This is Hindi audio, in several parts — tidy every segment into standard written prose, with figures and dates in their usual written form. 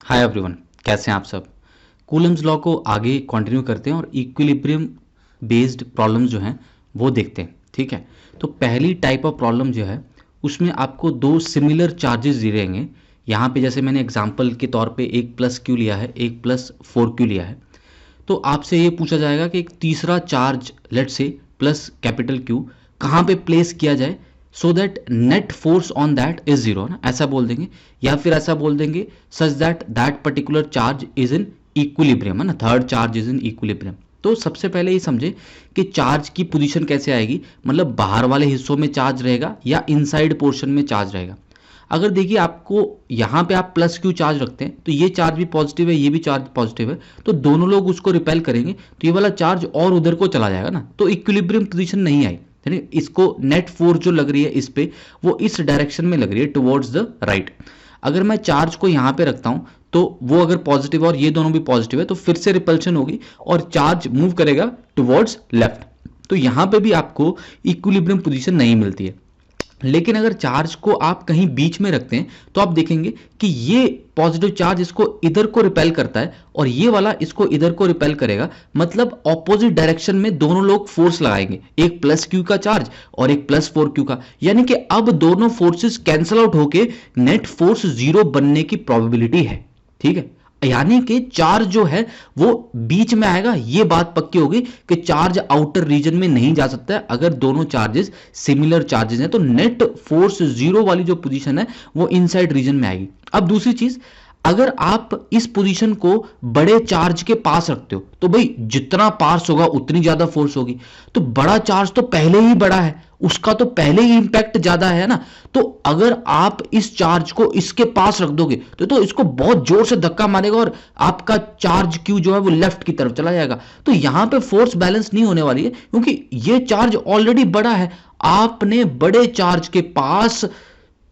हाय एवरीवन, कैसे हैं आप सब। कूलम्स लॉ को आगे कंटिन्यू करते हैं और इक्विलिब्रियम बेस्ड प्रॉब्लम्स जो हैं वो देखते हैं। ठीक है, तो पहली टाइप ऑफ प्रॉब्लम जो है उसमें आपको दो सिमिलर चार्जेस दिए रहेंगे। यहाँ पे जैसे मैंने एग्जांपल के तौर पे एक प्लस क्यू लिया है, एक प्लस 4Q लिया है। तो आपसे ये पूछा जाएगा कि एक तीसरा चार्ज लेट से प्लस कैपिटल क्यू कहाँ पे प्लेस किया जाए so that net force on that is zero, ना ऐसा बोल देंगे, या फिर ऐसा बोल देंगे such that that particular charge is in equilibrium, है ना, third charge is in equilibrium. तो सबसे पहले ये समझे कि चार्ज की पोजीशन कैसे आएगी, मतलब बाहर वाले हिस्सों में चार्ज रहेगा या इनसाइड पोर्शन में चार्ज रहेगा। अगर देखिए आपको यहाँ पे आप प्लस क्यू चार्ज रखते हैं तो ये चार्ज भी पॉजिटिव है, ये भी चार्ज पॉजिटिव है, तो दोनों लोग उसको रिपेल करेंगे तो ये वाला चार्ज और उधर को चला जाएगा ना, तो इक्विलिब्रियम पोजीशन नहीं आई। इसको नेट फोर्स जो लग रही है इस पे वो इस डायरेक्शन में लग रही है टुवर्ड्स द राइट। अगर मैं चार्ज को यहाँ पे रखता हूँ तो वो अगर पॉजिटिव और ये दोनों भी पॉजिटिव है तो फिर से रिपल्शन होगी और चार्ज मूव करेगा टुवर्ड्स लेफ्ट। तो यहाँ पे भी आपको इक्विलिब्रियम पोजीशन नहीं मिलती है। लेकिन अगर चार्ज को आप कहीं बीच में रखते हैं तो आप देखेंगे कि ये पॉजिटिव चार्ज इसको इधर को रिपेल करता है और ये वाला इसको इधर को रिपेल करेगा, मतलब ऑपोजिट डायरेक्शन में दोनों लोग फोर्स लगाएंगे, एक प्लस क्यू का चार्ज और एक प्लस 4Q का, यानी कि अब दोनों फोर्सेस कैंसल आउट होके नेट फोर्स जीरो बनने की प्रोबेबिलिटी है। ठीक है, यानी कि चार्ज जो है वो बीच में आएगा, ये बात पक्की होगी कि चार्ज आउटर रीजन में नहीं जा सकता है अगर दोनों चार्जेस सिमिलर चार्जेस हैं। तो नेट फोर्स जीरो वाली जो पोजीशन है वो इनसाइड रीजन में आएगी। अब दूसरी चीज, अगर आप इस पोजीशन को बड़े चार्ज के पास रखते हो तो भाई जितना पास होगा उतनी ज्यादा फोर्स होगी, तो बड़ा चार्ज तो पहले ही बड़ा है, उसका तो पहले ही इंपैक्ट ज्यादा है ना। तो अगर आप इस चार्ज को इसके पास रख दोगे तो इसको बहुत जोर से धक्का मारेगा और आपका चार्ज क्यू जो है वो लेफ्ट की तरफ चला जाएगा। तो यहां पे फोर्स बैलेंस नहीं होने वाली है क्योंकि ये चार्ज ऑलरेडी बड़ा है, आपने बड़े चार्ज के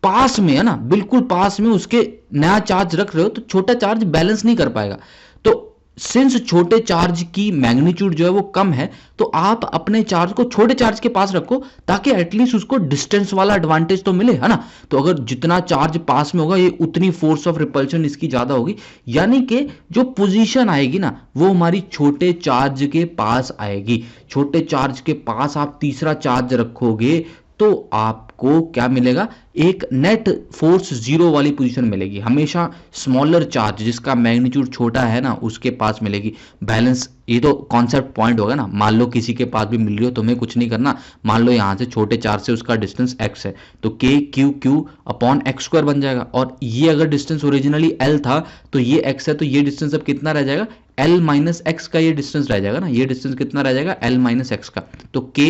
पास में, है ना, बिल्कुल पास में उसके नया चार्ज रख रहे हो तो छोटा चार्ज बैलेंस नहीं कर पाएगा। तो सिंस छोटे चार्ज की मैग्नीट्यूड जो है वो कम है तो आप अपने चार्ज को छोटे चार्ज के पास रखो ताकि एटलीस्ट उसको डिस्टेंस वाला एडवांटेज तो मिले, है ना। तो अगर जितना चार्ज पास में होगा ये उतनी फोर्स ऑफ रिपल्शन इसकी ज्यादा होगी, यानी कि जो पोजीशन आएगी ना वो हमारी छोटे चार्ज के पास आएगी। छोटे चार्ज के पास आप तीसरा चार्ज रखोगे तो आपको क्या मिलेगा, एक नेट फोर्स जीरो वाली पोजीशन मिलेगी। हमेशा स्मॉलर चार्ज जिसका मैग्नीट्यूड छोटा है ना उसके पास मिलेगी बैलेंस। ये तो कॉन्सेप्ट पॉइंट होगा ना, मान लो किसी के पास भी मिल रही हो, तुम्हें कुछ नहीं करना, मान लो यहां से छोटे चार्ज से उसका डिस्टेंस x है तो k q q upon x square बन जाएगा, और ये अगर डिस्टेंस ओरिजिनली l था तो ये x है तो ये डिस्टेंस अब कितना रह जाएगा, l माइनस एक्स का ये डिस्टेंस रह जाएगा ना, ये डिस्टेंस कितना रह जाएगा, l माइनस एक्स का। तो k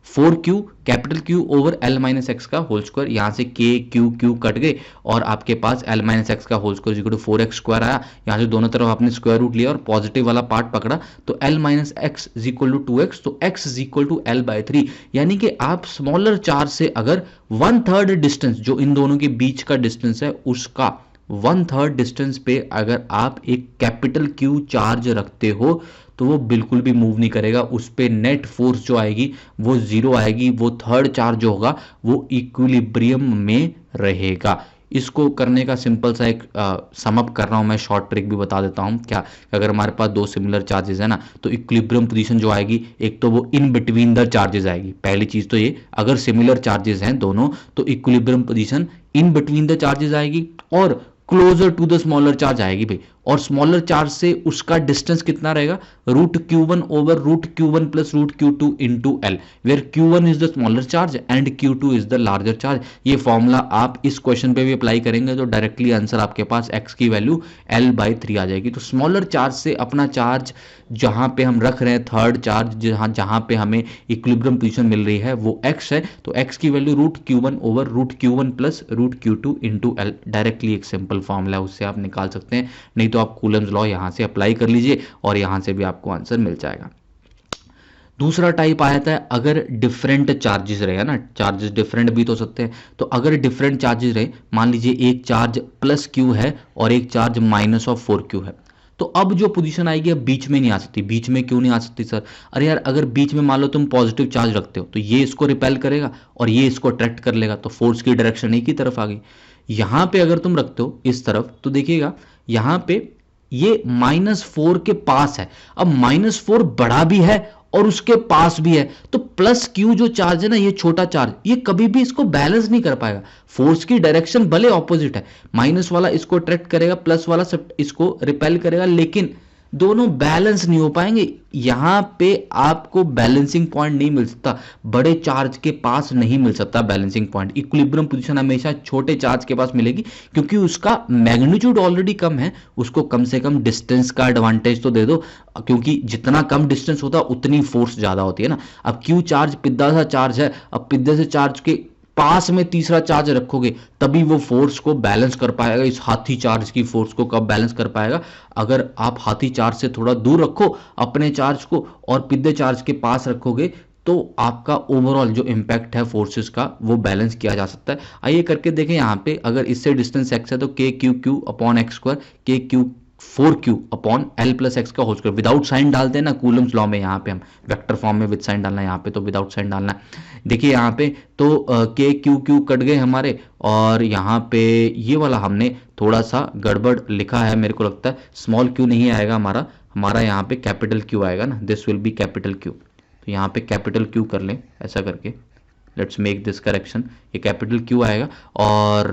4Q capital Q over L minus x का होल स्क्वायर, यहां से K Q Q कट गए और आपके पास L माइनस एक्स का whole square equal to 4x square आया। यहां से दोनों तरफ आपने स्क्वायर रूट लिया और पॉजिटिव वाला पार्ट पकड़ा तो L minus x is equal to 2x, तो x is equal to L/3। यानी कि आप स्मॉलर चार्ज से अगर 1/3 डिस्टेंस जो इन दोनों के बीच का डिस्टेंस है उसका 1/3 डिस्टेंस पे अगर आप एक कैपिटल Q चार्ज रखते हो तो वो बिल्कुल भी मूव नहीं करेगा, उस पे नेट फोर्स जो आएगी वो जीरो आएगी, वो थर्ड चार्ज जो होगा वो इक्विलिब्रियम में रहेगा। इसको करने का सिंपल सा एक सम अप कर रहा हूं मैं, शॉर्ट ट्रिक भी बता देता हूं क्या। अगर हमारे पास दो सिमिलर चार्जेस है ना तो इक्विलिब्रियम पोजीशन जो आएगी एक तो वो इन बिटवीन द चार्जेस आएगी, पहली चीज तो ये, अगर सिमिलर चार्जेस हैं दोनों तो equilibrium position in between the charges आएगी और closer to the smaller charge आएगी भाई। और स्मॉलर चार्ज से उसका डिस्टेंस कितना रहेगा, √Q1 over √Q1 plus √Q2 into L, where Q1 is the smaller charge and Q2 is the larger charge. ये फॉर्मूला आप इस क्वेश्चन पे भी अप्लाई करेंगे तो डायरेक्टली आंसर आपके पास x की वैल्यू L/3 आ जाएगी। तो स्मॉलर चार्ज से अपना चार्ज जहां पे हम रख रहे हैं, थर्ड चार्ज जहां पे हमें इक्विलिब्रियम पोजीशन मिल रही है वो x है, तो x की value √Q1 over √Q1 plus √Q2 into L, directly एक सिंपल फॉर्मूला उससे आप निकाल सकते हैं। नहीं तो आप कूलम्स लॉ यहां से अप्लाई कर लीजिए और यहां से भी आपको आंसर मिल जाएगा। दूसरा टाइप आया था अगर डिफरेंट चार्जेस रहे, ना, चार्जेस डिफरेंट भी तो हो सकते हैं, तो अगर डिफरेंट चार्जेस रहे, मान लीजिए एक चार्ज प्लस क्यू है और एक चार्ज माइनस ऑफ 4Q है, तो अब जो पोजीशन आएगी अब बीच में नहीं आ सकती। बीच में क्यों नहीं आ सकती सर? अरे यार अगर बीच में मान लो तुम पॉजिटिव चार्ज रखते हो तो ये इसको रिपेल करेगा और ये इसको अट्रैक्ट कर लेगा, तो फोर्स की डायरेक्शन एक ही तरफ आ गई। यहां पे अगर तुम रखते हो इस तरफ तो देखिएगा यहां पे ये -4 के पास है। अब -4 बड़ा भी है और उसके पास भी है, तो प्लस क्यू जो चार्ज है ना, ये छोटा चार्ज, ये कभी भी इसको बैलेंस नहीं कर पाएगा। फोर्स की डायरेक्शन भले ऑपोजिट है, माइनस वाला इसको अट्रैक्ट करेगा, प्लस वाला सब इसको रिपेल करेगा, लेकिन दोनों बैलेंस नहीं हो पाएंगे। यहां पे आपको बैलेंसिंग पॉइंट नहीं मिल सकता, बड़े चार्ज के पास नहीं मिल सकता बैलेंसिंग पॉइंट। इक्विलिब्रियम पोजीशन हमेशा छोटे चार्ज के पास मिलेगी, क्योंकि उसका मैग्नीट्यूड ऑलरेडी कम है। उसको कम से कम डिस्टेंस का एडवांटेज तो दे दो, क्योंकि जितना कम डिस्टेंस होता है उतनी फोर्स ज्यादा होती है ना। अब क्यू चार्ज पिद्दा सा चार्ज है, अब पिद्दे से चार्ज के पास में तीसरा चार्ज रखोगे तभी वो फोर्स को बैलेंस कर पाएगा। इस हाथी चार्ज की फोर्स को कब बैलेंस कर पाएगा? अगर आप हाथी चार्ज से थोड़ा दूर रखो अपने चार्ज को और पिद्दे चार्ज के पास रखोगे, तो आपका ओवरऑल जो इम्पैक्ट है फोर्सेस का वो बैलेंस किया जा सकता है। आइए करके देखें। यहाँ पे अगर इससे डिस्टेंस x है तो k q q upon x square, k q 4q upon l plus x का होल स्क्वायर। विदाउट साइन डालते हैं ना कूलम्स लॉ में, यहाँ पे हम वेक्टर फॉर्म में विद साइन डालना है, यहाँ पे तो विदाउट साइन डालना है। देखिए यहाँ पे तो के क्यू क्यू कट गए हमारे, और यहाँ पे ये वाला हमने थोड़ा सा गड़बड़ लिखा है, मेरे को लगता है स्मॉल क्यू नहीं आएगा हमारा यहाँ पे कैपिटल क्यू आएगा ना, this will be capital Q. तो यहाँ पे कैपिटल क्यू कर लें ऐसा करके, लेट्स मेक दिस करेक्शन। ये कैपिटल क्यू आएगा और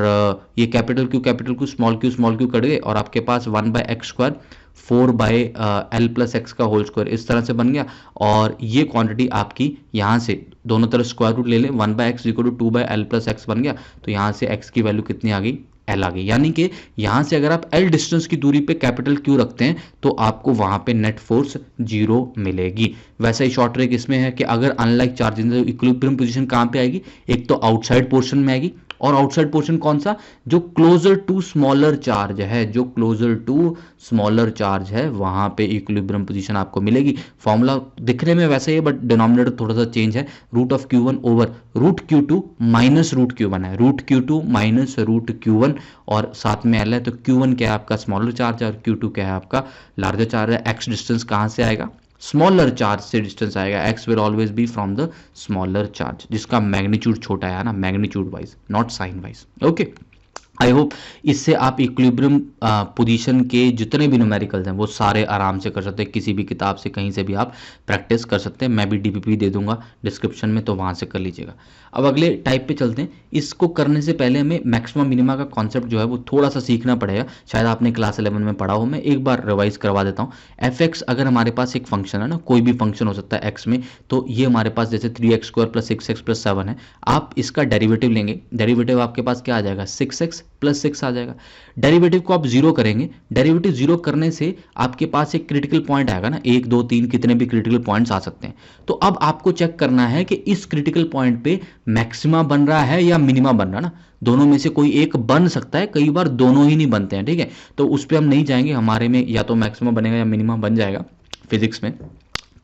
ये capital Q small Q cut गए, और आपके पास 1/x square 4/l plus x का होल स्क्वायर इस तरह से बन गया। और ये क्वांटिटी आपकी यहाँ से दोनों तरफ स्क्वायर रूट ले लें, 1/x equal to 2/l plus x बन गया। तो यहाँ से x की वैल्यू कितनी आ गई? L आ गई। यानी कि यहां से अगर आप L डिस्टेंस की दूरी पे कैपिटल Q रखते हैं तो आपको वहां पे नेट फोर्स 0 मिलेगी। वैसा ही शॉर्ट ट्रिक इसमें है कि अगर unlike charge in the equilibrium position कहां पे आएगी? एक तो आउटसाइड पोर्शन में आएगी, और आउटसाइड पोर्शन कौन सा? जो क्लोजर टू स्मॉलर चार्ज है, जो क्लोजर टू स्मॉलर चार्ज है वहां पे इक्विलिब्रियम पोजीशन आपको मिलेगी। फॉर्मूला दिखने में वैसे ही है, बट डिनोमिनेटर थोड़ा सा चेंज है। Root of Q1 over root Q2 minus root Q1 है, root Q2 minus root Q1, और साथ में L है। तो Q1 क्या है आपका? स्मॉलर चार्ज है, और Q2 क्या है आपका? लार्जर चार्ज है। x डिस्टेंस कहां से आएगा? स्मॉलर चार्ज से डिस्टेंस आएगा। x will always be from the smaller charge, जिसका मैग्नीट्यूड छोटा है ना, magnitude wise not sign wise. Okay, I hope इससे आप इक्विलिब्रियम पोजीशन के जितने भी न्यूमेरिकल्स हैं वो सारे आराम से कर सकते हैं। किसी भी किताब से कहीं से भी आप प्रैक्टिस कर सकते हैं। मैं भी डीपीपी दे दूंगा डिस्क्रिप्शन में, तो वहां से कर लीजिएगा। अब अगले टाइप पे चलते हैं। इसको करने से पहले हमें मैक्सिमम मिनिमा का कॉन्सेप्ट जो है वो थोड़ा सा सीखना पड़ेगा। शायद आपने क्लास 11 में पढ़ा हो, मैं एक बार रिवाइज करवा देता हूँ। एफ अगर हमारे पास एक फंक्शन है ना, कोई भी फंक्शन हो सकता है एक्स में, तो ये हमारे पास जैसे 3x square plus 6x plus 7 है। आप इसका डेरिवेटिव लेंगे, डेरिवेटिव आपके पास क्या आ जाएगा? 6x प्लस 6 आ जाएगा। डेरिवेटिव को आप जीरो करेंगे, डेरिवेटिव जीरो करने से आपके पास एक क्रिटिकल पॉइंट आएगा ना, 1 2 3 कितने भी क्रिटिकल पॉइंट्स आ सकते हैं। तो अब आपको चेक करना है कि इस क्रिटिकल पॉइंट पे मैक्सिमा बन रहा है या मिनिमा बन रहा है ना। दोनों में से कोई एक बन सकता है, कई बार दोनों ही नहीं बनते हैं, ठीक है। तो उस पर हम नहीं जाएंगे, हमारे में या तो मैक्सिमा बनेगा या मिनिमा बन जाएगा फिजिक्स में।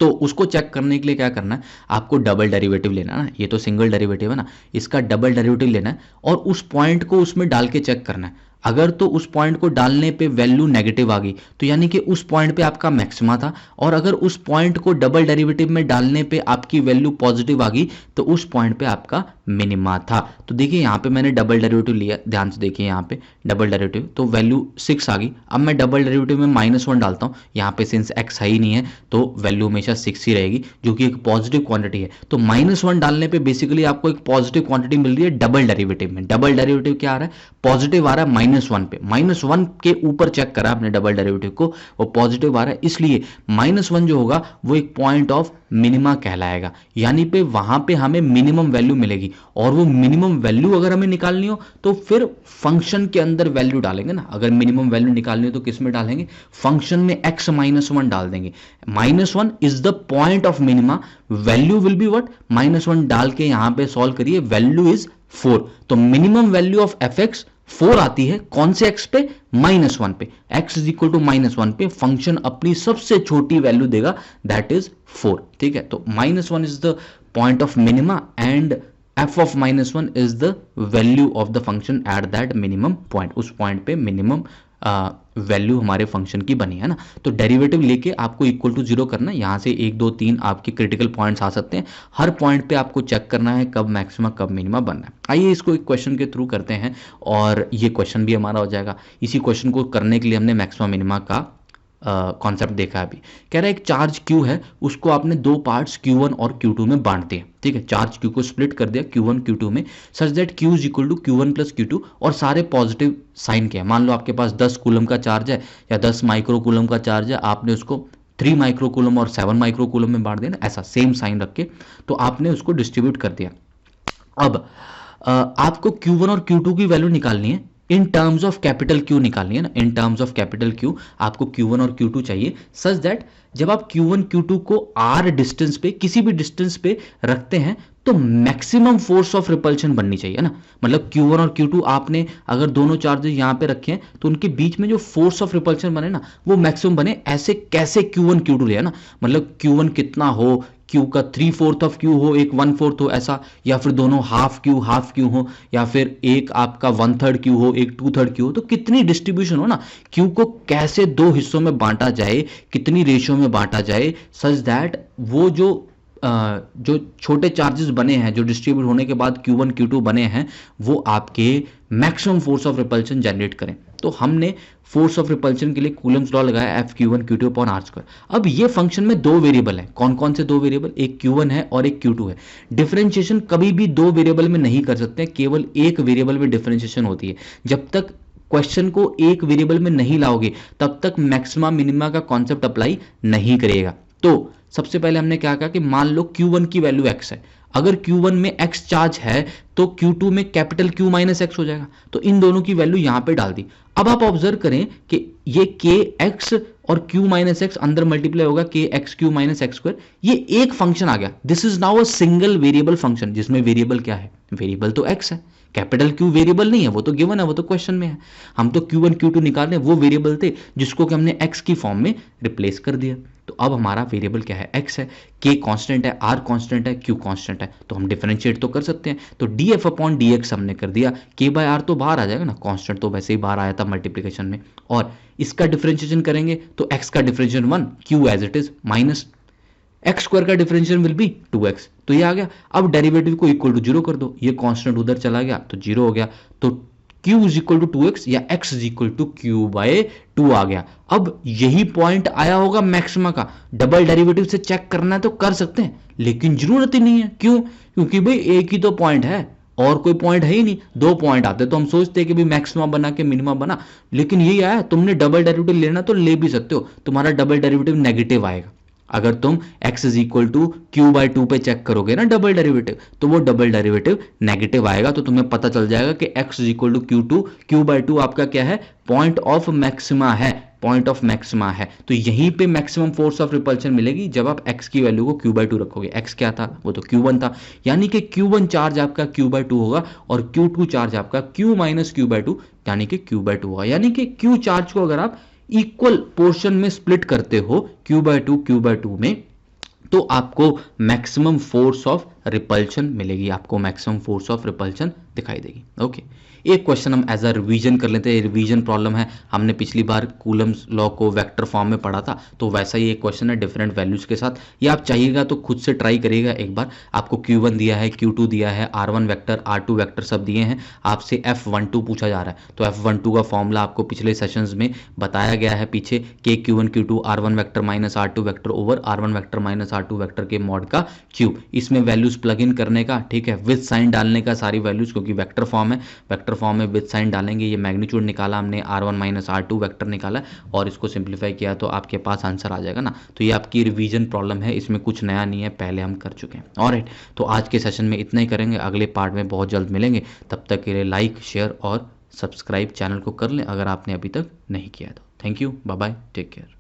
तो उसको चेक करने के लिए क्या करना है? आपको डबल डेरिवेटिव लेना है ना, ये तो सिंगल डेरिवेटिव है ना, इसका डबल डेरिवेटिव लेना है और उस पॉइंट को उसमें डाल के चेक करना है। अगर तो उस पॉइंट को डालने पे वैल्यू नेगेटिव आ गई तो यानी कि उस पॉइंट पे आपका मैक्सिमा था, और अगर उस पॉइंट को डबल डेरिवेटिव में डालने पे आपकी वैल्यू पॉजिटिव आ गई तो उस पॉइंट पे आपका मिनिमा था। तो देखिए यहाँ पे मैंने डबल डेरिवेटिव लिया, ध्यान से देखिए यहाँ पे डबल डेरिवेटिव, तो वैल्यू 6 आ गई। अब मैं डबल डेरिवेटिव में -1 डालता हूँ, यहाँ पे सिंस x है ही नहीं है तो वैल्यू हमेशा 6 ही रहेगी, जो कि एक पॉजिटिव क्वांटिटी है। तो -1 डालने पे बेसिकली आपको एक पॉजिटिव क्वांटिटी मिल रही है डबल डेरिवेटिव में। डबल डेरिवेटिव क्या आ रहा है? पॉजिटिव आ रहा है -1 पे, -1 के ऊपर चेक करा आपने डबल डेरिवेटिव को, वो पॉजिटिव आ रहा है, इसलिए -1 जो होगा वो एक पॉइंट ऑफ मिनिमा कहलाएगा। यानी पे वहां पे हमें मिनिमम वैल्यू मिलेगी, और वो मिनिमम वैल्यू अगर हमें निकालनी हो तो फिर फंक्शन के अंदर वैल्यू डालेंगे ना। अगर मिनिमम वैल्यू निकालनी हो तो किस में डालेंगे? फंक्शन में x -1 डाल देंगे। -1 is the point of minima, value will be what? -1 डाल के यहां पे सॉल्व करिए, वैल्यू इज 4। तो मिनिमम वैल्यू ऑफ fx 4 आती है, कौन से x पे? -1 पे। x इज इक्वल टू -1 पे फंक्शन अपनी सबसे छोटी वैल्यू देगा, दैट इज 4, ठीक है। तो -1 is the point of minima and f of -1 is the value of the function at that minimum point, उस पॉइंट पे मिनिमम वैल्यू हमारे फंक्शन की बनी है ना। तो डेरिवेटिव लेके आपको इक्वल टू 0 करना है। यहाँ से 1 2 3 आपके क्रिटिकल पॉइंट्स आ सकते हैं। हर पॉइंट पे आपको चेक करना है कब मैक्सिमा कब मिनिमा बनना है। आइए इसको एक क्वेश्चन के थ्रू करते हैं और ये क्वेश्चन भी हमारा हो जाएगा। इसी क्वेश्चन को करने के लिए हमने मैक्सिमा मिनिमा का कॉन्सेप्ट देखा है। अभी कह रहा है एक चार्ज Q है, उसको आपने दो पार्ट्स Q1 और Q2 में बांट दिया। ठीक है, चार्ज Q को स्प्लिट कर दिया Q1 Q2 में, such that Q is equal to Q1 plus Q2 और सारे पॉजिटिव साइन के हैं। मान लो आपके पास 10 कूलम का चार्ज है या 10 माइक्रो कूलम का चार्ज है, आपने उसको 3 माइक्रो कूलम और 7 माइक्रो कूलम में बांट दिया ना, ऐसा सेम साइन रख के, तो आपने उसको डिस्ट्रीब्यूट कर दिया। अब आपको Q1 और Q2 की वैल्यू निकालनी है, in terms of capital Q निकालनी है ना। In terms of capital Q आपको Q1 और Q2 चाहिए, सच दैट जब आप Q1 Q2 को R डिस्टेंस पे, किसी भी डिस्टेंस पे रखते हैं तो मैक्सिमम फोर्स ऑफ रिपल्शन बननी चाहिए ना। मतलब Q1 और Q2 आपने अगर दोनों चार्जेस यहाँ पे रखे हैं तो उनके बीच में जो फोर्स ऑफ रिपल्शन बने ना वो मैक्सिमम बने। ऐसे कैसे Q1 Q2 लिया ना, मतलब Q1 कितना हो, Q का 3/4 ऑफ Q हो, एक 1/4 हो ऐसा, या फिर दोनों हाफ Q हो, या फिर एक आपका 1/3 Q हो, एक 2/3 Q हो। तो कितनी डिस्ट्रीब्यूशन हो ना, Q को कैसे दो हिस्सों में बांटा जाए, कितनी रेशियो में बांटा जाए, सच दैट वो जो छोटे चार्जेस बने हैं जो डिस्ट्रीब्यूट होने के बाद Q1 Q2 बने हैं वो आपके maximum force of repulsion generate करें। तो हमने फोर्स ऑफ रिपल्शन के लिए कूलम्स लॉ लगाया F(Q1 Q2 अपॉन R²। अब ये फंक्शन में दो वेरिएबल हैं। कौन कौन से दो वेरिएबल? एक Q1 है और एक Q2 है। डिफरेंशिएशन कभी भी दो वेरिएबल में नहीं कर सकते, केवल एक वेरिएबल में डिफरेंशिएशन होती है। जब तक क्वेश्चन को एक वेरिएबल में नहीं लाओगे तब तक मैक्सिमा मिनिमा का कॉन्सेप्ट अप्लाई नहीं करेगा। तो सबसे पहले हमने क्या कहा कि मान लो Q1 की वैल्यू x है, अगर Q1 में x चार्ज है तो Q2 में कैपिटल Q माइनस x हो जाएगा। तो इन दोनों की वैल्यू यहां पे डाल दी। अब आप ऑब्जर्व करें कि ये kx और q माइनस एक्स अंदर मल्टीप्लाई होगा kx(q माइनस x²। ये एक फंक्शन आ गया। This is now a single variable function जिसमें वेरिएबल क्या है? वेरिएबल तो x है, कैपिटल Q वेरिएबल नहीं है, वो तो गिवन है, वो तो क्वेश्चन में है। हम तो Q1 Q2 निकाल रहे हैं, वो वेरिएबल थे जिसको कि हमने x की फॉर्म में रिप्लेस कर दिया। तो अब हमारा वेरिएबल क्या है? x है, k कांस्टेंट है, r कांस्टेंट है, q कांस्टेंट है। तो हम डिफरेंशिएट तो कर सकते हैं। तो df अपॉन dx हमने कर दिया, k बाय r तो बाहर आ जाएगा ना, कांस्टेंट तो वैसे ही बाहर आया था मल्टीप्लिकेशन में। और इसका डिफरेंशिएशन करेंगे तो x का differentiation 1, q as it is minus x² का डिफरेंशिएशन विल बी 2x। तो ये आ गया। अब डेरिवेटिव को इक्वल टू 0 कर दो, ये कांस्टेंट उधर चला गया तो 0 हो गया। तो q is equal to 2x या x is equal to q by 2 आ गया। अब यही पॉइंट आया होगा मैक्सिमा का। डबल डेरिवेटिव से चेक करना है तो कर सकते हैं, लेकिन जरूरत ही नहीं है। क्यों? क्योंकि भाई एक ही तो पॉइंट है और कोई पॉइंट है ही नहीं। दो पॉइंट आते तो हम सोचते हैं कि भाई मैक्सिमा बना के मिनिमा बना, लेकिन यही आया। तुमने डबल डेरिवेटिव लेना तो ले भी सकते हो, तुम्हारा डबल डेरिवेटिव नेगेटिव आएगा। अगर तुम x is equal to Q by 2 पे चेक करोगे ना डबल डेरिवेटिव, तो वो डबल डेरिवेटिव नेगेटिव आएगा। तो तुम्हें पता चल जाएगा कि x is equal to Q2, Q by 2 आपका क्या है? पॉइंट ऑफ मैक्सिमा है, पॉइंट ऑफ मैक्सिमा है। तो यहीं पे मैक्सिमम फोर्स ऑफ रिपल्शन मिलेगी जब आप x की वैल्यू को Q/2 रखोगे। x क्या था? वो तो Q1 था, यानी कि Q1 चार्ज आपका Q/2 होगा और Q2 चार्ज आपका Q माइनस Q/2 यानी कि Q/2 होगा। यानी कि Q चार्ज को अगर आप इक्वल पोर्शन में स्प्लिट करते हो Q/2 में, तो आपको मैक्सिमम फोर्स ऑफ रिपल्शन मिलेगी, आपको मैक्सिमम फोर्स ऑफ रिपल्शन दिखाई देगी। ओके, एक क्वेश्चन हम एज अ रिवीजन कर लेते हैं। रिवीजन प्रॉब्लम है, हमने पिछली बार कूलम्स लॉ को वेक्टर फॉर्म में पढ़ा था, तो वैसा ही एक क्वेश्चन है डिफरेंट वैल्यूज के साथ। ये आप चाहिएगा तो खुद से ट्राई करिएगा एक बार। आपको Q1 दिया है, Q2 दिया है, R1 वेक्टर, R2 वेक्टर सब दिए हैं। आपसे F12 पूछा जा रहा है, तो F12 का फॉर्मूला आपको पिछले सेशंस में बताया गया है पीछे, के Q1 Q2 R1 vector minus R2 vector over R1 vector minus R2 vector के मॉड का क्यूब। इसमें वैल्यूज प्लग इन करने का, ठीक है, विद साइन डालने का सारी वैल्यूज, क्योंकि वेक्टर फॉर्म है, वेक्टर फॉर्म में विद साइन डालेंगे। ये मैग्नीट्यूड निकाला हमने, R1 माइनस R2 वेक्टर निकाला और इसको सिंप्लीफाई किया तो आपके पास आंसर आ जाएगा ना। तो ये आपकी रिवीजन प्रॉब्लम है, इसमें कुछ नया नहीं है, पहले हम कर चुके हैं। ऑलराइट, तो आज के सेशन में इतना ही करेंगे, अगले पार्ट में बहुत जल्द मिलेंगे। तब तक के लिए लाइक, शेयर और सब्सक्राइब चैनल को कर लें अगर आपने अभी तक नहीं किया तो। Thank you, bye bye, take care.